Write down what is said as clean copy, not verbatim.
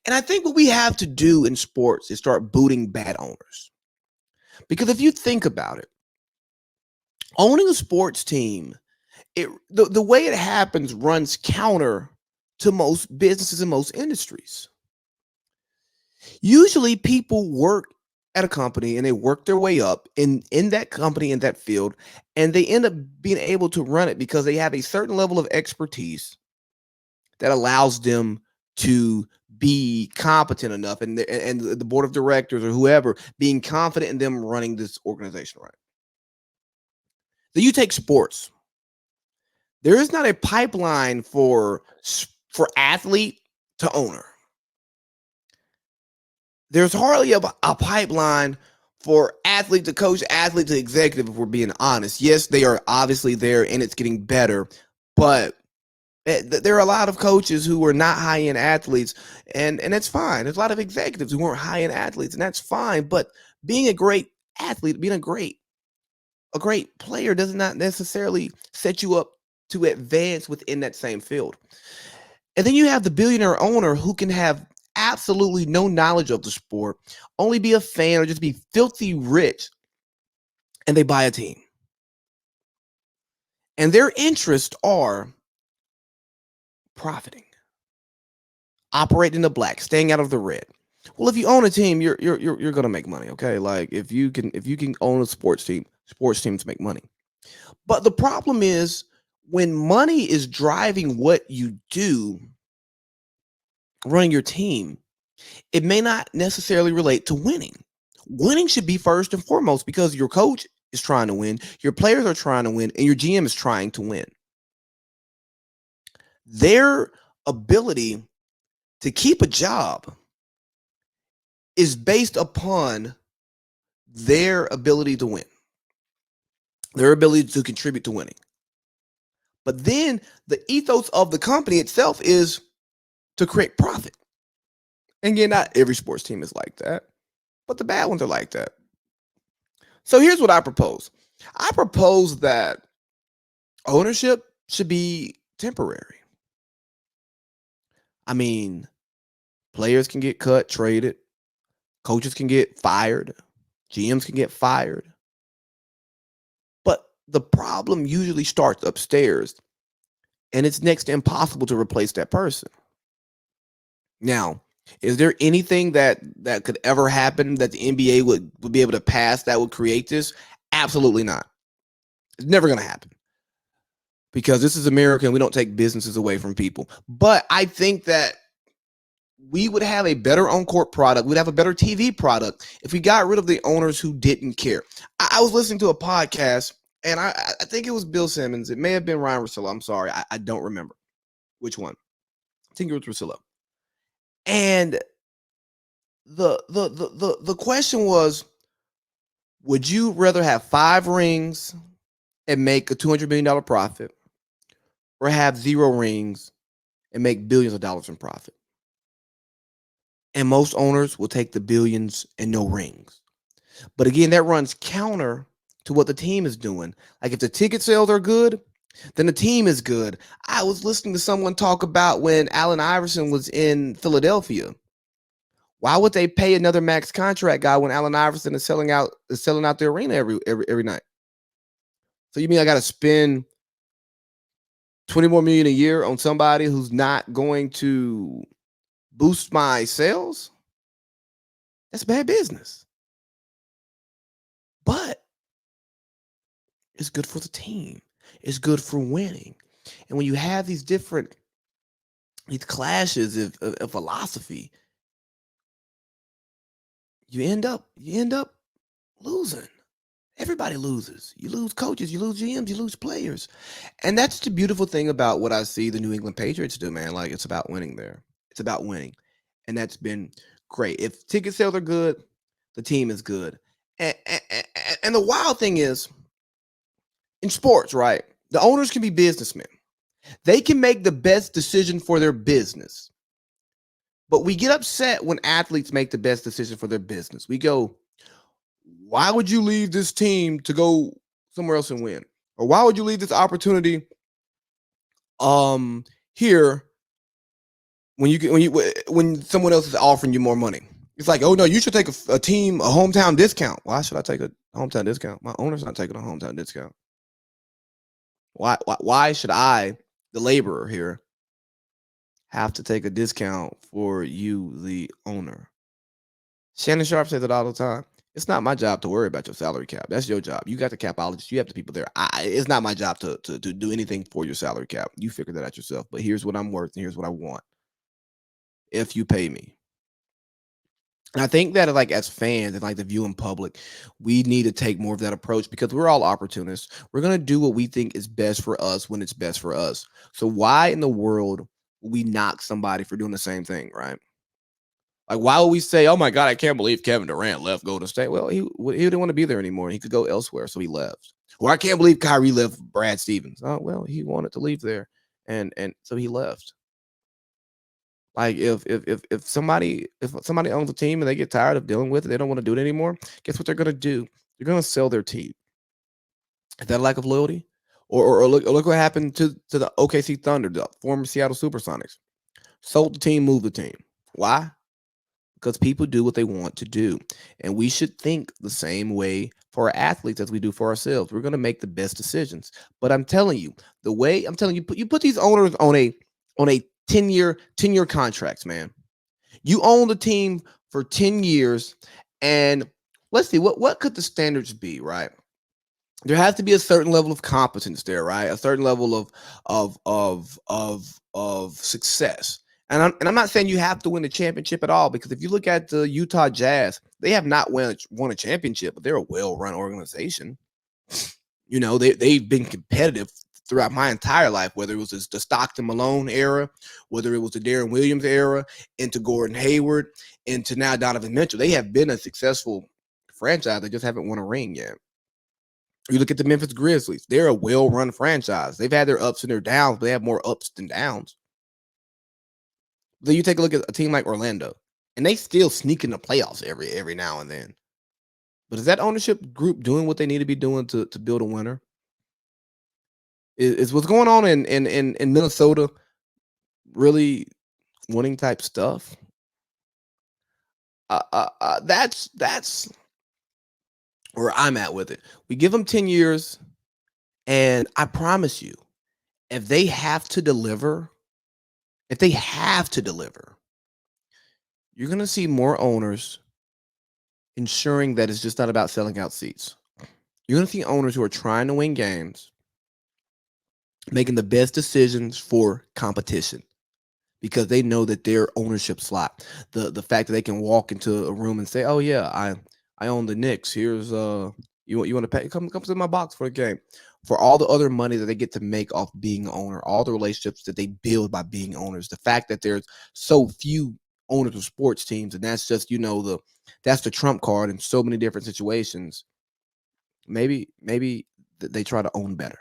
And I think what we have to do in sports is start booting bad owners. Because if you think about it, owning a sports team, the way it happens runs counter to most businesses and most industries. Usually people work at a company and they work their way up in that company, in that field, and they end up being able to run it because they have a certain level of expertise that allows them to be competent enough, and the board of directors or whoever being confident in them running this organization right. So you take sports. There is not a pipeline for athlete to owner. There's hardly a pipeline for athlete to coach, athlete to executive, if we're being honest. Yes, they are obviously there and it's getting better, but there are a lot of coaches who are not high-end athletes, and that's fine. There's a lot of executives who aren't high-end athletes, and that's fine. But being a great athlete, being a great player does not necessarily set you up to advance within that same field. And then you have the billionaire owner who can have absolutely no knowledge of the sport, only be a fan or just be filthy rich, and they buy a team. And their interests are profiting, operating in the black, staying out of the red. Well, if you own a team, you're gonna make money, okay? Like if you can own a sports team, sports teams make money. But the problem is when money is driving what you do, running your team, it may not necessarily relate to winning. Winning should be first and foremost because your coach is trying to win, your players are trying to win, and your GM is trying to win. Their ability to keep a job is based upon their ability to win, their ability to contribute to winning. But then the ethos of the company itself is to create profit. And again, not every sports team is like that, but the bad ones are like that. So here's what I propose. I propose that ownership should be temporary. I mean, players can get cut, traded, coaches can get fired, GMs can get fired. But the problem usually starts upstairs, and it's next to impossible to replace that person. Now, is there anything that could ever happen that the NBA would be able to pass that would create this? Absolutely not. It's never going to happen because this is America and we don't take businesses away from people. But I think that we would have a better on-court product. We'd have a better TV product if we got rid of the owners who didn't care. I was listening to a podcast, and I think it was Bill Simmons. It may have been Ryan Russillo. I'm sorry. I don't remember which one. I think it was Russillo. And the question was, would you rather have 5 rings and make a $200 million profit, or have 0 rings and make billions of dollars in profit? And most owners will take the billions and no rings. But again, that runs counter to what the team is doing. Like if the ticket sales are good, then the team is good. I was listening to someone talk about when Allen Iverson was in Philadelphia. Why would they pay another max contract guy when Allen Iverson is selling out the arena every night? So you mean I got to spend 20 more million a year on somebody who's not going to boost my sales? That's bad business. But it's good for the team. It's good for winning. And when you have these clashes of philosophy, you end up losing. Everybody loses. You lose coaches, you lose GMs, you lose players. And that's the beautiful thing about what I see the New England Patriots do, man. Like, it's about winning there. It's about winning. And that's been great. If ticket sales are good, the team is good. And the wild thing is, in sports, right, the owners can be businessmen. They can make the best decision for their business. But we get upset when athletes make the best decision for their business. We go, why would you leave this team to go somewhere else and win? Or why would you leave this opportunity here when someone else is offering you more money. It's like, oh no, you should take a team a hometown discount. Why should I take a hometown discount? My owner's not taking a hometown discount. Why should I, the laborer here, have to take a discount for you, the owner? Shannon Sharp says it all the time. It's not my job to worry about your salary cap. That's your job. You got the capologists. You have the people there. It's not my job to do anything for your salary cap. You figure that out yourself. But here's what I'm worth, and here's what I want if you pay me. And I think that like as fans and like the viewing public, we need to take more of that approach because we're all opportunists. We're gonna do what we think is best for us when it's best for us. So why in the world would we knock somebody for doing the same thing, right? Like why would we say, "Oh my God, I can't believe Kevin Durant left Golden State"? Well, he didn't want to be there anymore. He could go elsewhere, so he left. Or I can't believe Kyrie left Brad Stevens. Oh well, he wanted to leave there, and so he left. Like if somebody owns a team and they get tired of dealing with it, they don't want to do it anymore. Guess what they're gonna do? They're gonna sell their team. Is that a lack of loyalty? Or look what happened to the OKC Thunder, the former Seattle Supersonics. Sold the team, moved the team. Why? Because people do what they want to do, and we should think the same way for our athletes as we do for ourselves. We're gonna make the best decisions. But I'm telling you, the way I'm telling you, put these owners on a 10-year contracts, man. You own the team for 10 years, and let's see what could the standards be, right? There has to be a certain level of competence there, right? A certain level of success. And I'm not saying you have to win the championship at all, because if you look at the Utah Jazz, they have not won a championship, but they're a well-run organization. You know, they've been competitive throughout my entire life, whether it was the Stockton Malone era, whether it was the Darren Williams era, into Gordon Hayward, into now Donovan Mitchell. They have been a successful franchise. They just haven't won a ring yet. You look at the Memphis Grizzlies, they're a well-run franchise. They've had their ups and their downs, but they have more ups than downs. Then you take a look at a team like Orlando, and they still sneak in the playoffs every now and then. But is that ownership group doing what they need to be doing to build a winner? Is what's going on in Minnesota really winning type stuff? That's where I'm at with it. We give them 10 years, and I promise you, if they have to deliver, if they have to deliver, you're going to see more owners ensuring that it's just not about selling out seats. You're going to see owners who are trying to win games, making the best decisions for competition, because they know that their ownership slot, the fact that they can walk into a room and say, "Oh yeah, I own the Knicks. Here's you want to pay? Come to my box for a game." For all the other money that they get to make off being an owner, all the relationships that they build by being owners, the fact that there's so few owners of sports teams, and that's just that's the trump card in so many different situations. Maybe they try to own better.